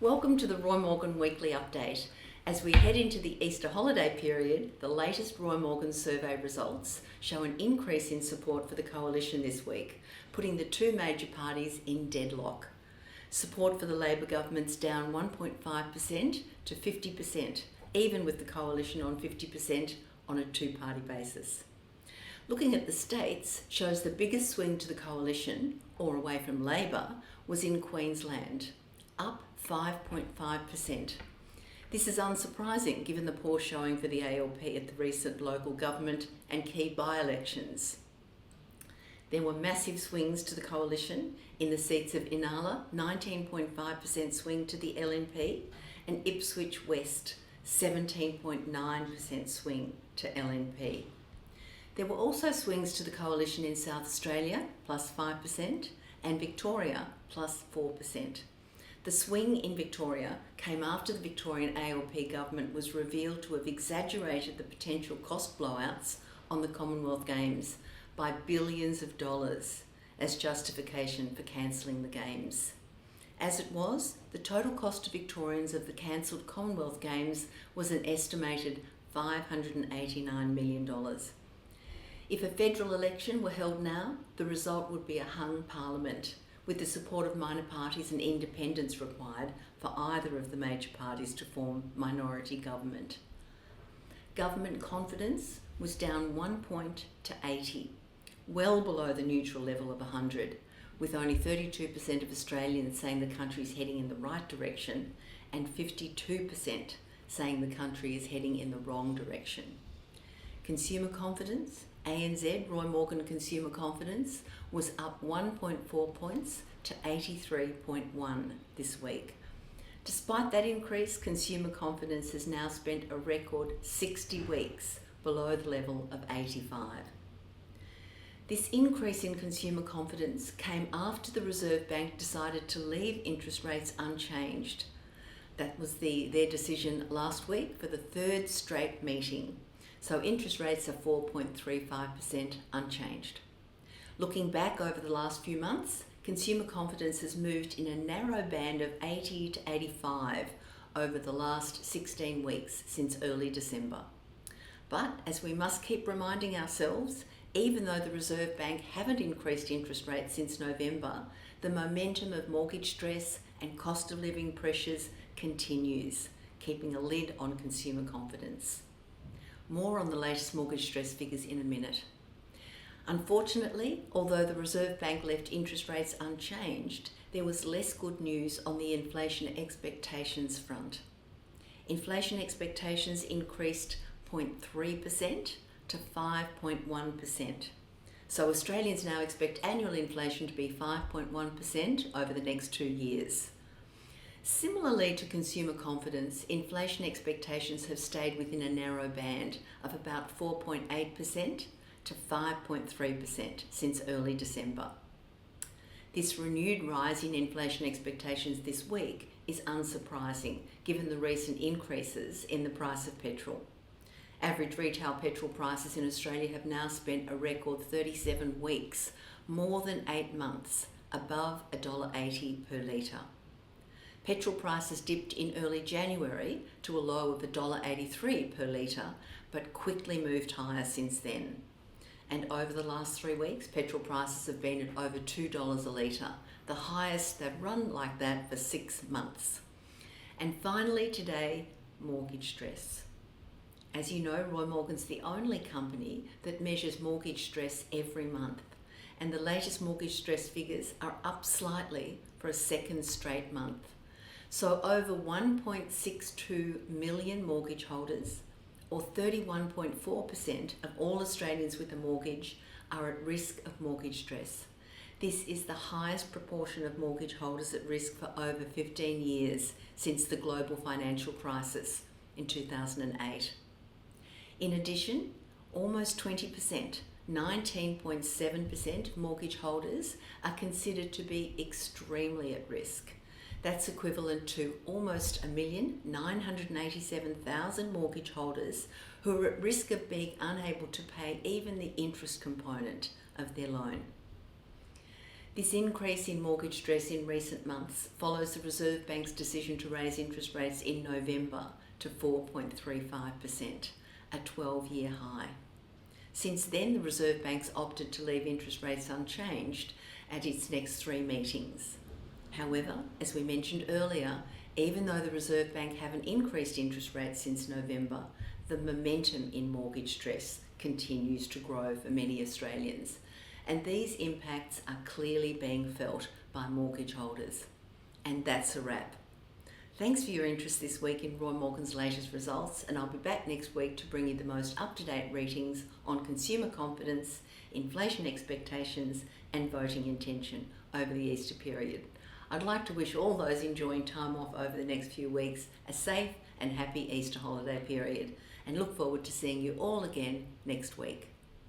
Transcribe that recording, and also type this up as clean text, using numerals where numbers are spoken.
Welcome to the Roy Morgan Weekly Update. As we head into the Easter holiday period, the latest Roy Morgan survey results show an increase in support for the coalition this week, putting the two major parties in deadlock. Support for the Labor government's down 1.5% to 50%, even with the coalition on 50% on a two-party basis. Looking at the states shows the biggest swing to the coalition, or away from Labor, was in Queensland, up 5.5%. This is unsurprising given the poor showing for the ALP at the recent local government and key by-elections. There were massive swings to the coalition in the seats of Inala, 19.5% swing to the LNP, and Ipswich West, 17.9% swing to LNP. There were also swings to the coalition in South Australia, plus 5%, and Victoria, plus 4%. The swing in Victoria came after the Victorian ALP government was revealed to have exaggerated the potential cost blowouts on the Commonwealth Games by billions of dollars as justification for cancelling the Games. As it was, the total cost to Victorians of the cancelled Commonwealth Games was an estimated $589 million. If a federal election were held now, the result would be a hung parliament, with the support of minor parties and independents required for either of the major parties to form minority government. Government confidence was down 1 point to 80, well below the neutral level of 100, with only 32% of Australians saying the country is heading in the right direction and 52% saying the country is heading in the wrong direction. Consumer confidence, ANZ, Roy Morgan Consumer Confidence, was up 1.4 points to 83.1 this week. Despite that increase, consumer confidence has now spent a record 60 weeks below the level of 85. This increase in consumer confidence came after the Reserve Bank decided to leave interest rates unchanged. That was their decision last week for the third straight meeting. So interest rates are 4.35% unchanged. Looking back over the last few months, consumer confidence has moved in a narrow band of 80 to 85 over the last 16 weeks since early December. But as we must keep reminding ourselves, even though the Reserve Bank haven't increased interest rates since November, the momentum of mortgage stress and cost of living pressures continues, keeping a lid on consumer confidence. More on the latest mortgage stress figures in a minute. Unfortunately, although the Reserve Bank left interest rates unchanged, there was less good news on the inflation expectations front. Inflation expectations increased 0.3% to 5.1%. So Australians now expect annual inflation to be 5.1% over the next 2 years. Similarly to consumer confidence, inflation expectations have stayed within a narrow band of about 4.8% to 5.3% since early December. This renewed rise in inflation expectations this week is unsurprising given the recent increases in the price of petrol. Average retail petrol prices in Australia have now spent a record 37 weeks, more than 8 months, above $1.80 per litre. Petrol prices dipped in early January to a low of $1.83 per litre, but quickly moved higher since then. And over the last 3 weeks, petrol prices have been at over $2 a litre, the highest they've run like that for 6 months. And finally today, mortgage stress. As you know, Roy Morgan's the only company that measures mortgage stress every month, and the latest mortgage stress figures are up slightly for a second straight month. So over 1.62 million mortgage holders, or 31.4% of all Australians with a mortgage, are at risk of mortgage stress. This is the highest proportion of mortgage holders at risk for over 15 years since the global financial crisis in 2008. In addition, almost 20%, 19.7% of mortgage holders are considered to be extremely at risk. That's equivalent to almost 1,987,000 mortgage holders who are at risk of being unable to pay even the interest component of their loan. This increase in mortgage stress in recent months follows the Reserve Bank's decision to raise interest rates in November to 4.35%, a 12-year high. Since then, the Reserve Bank's opted to leave interest rates unchanged at its next 3 meetings. However, as we mentioned earlier, even though the Reserve Bank haven't increased interest rates since November, the momentum in mortgage stress continues to grow for many Australians, and these impacts are clearly being felt by mortgage holders. And that's a wrap. Thanks for your interest this week in Roy Morgan's latest results, and I'll be back next week to bring you the most up-to-date readings on consumer confidence, inflation expectations and voting intention over the Easter period. I'd like to wish all those enjoying time off over the next few weeks a safe and happy Easter holiday period, and look forward to seeing you all again next week.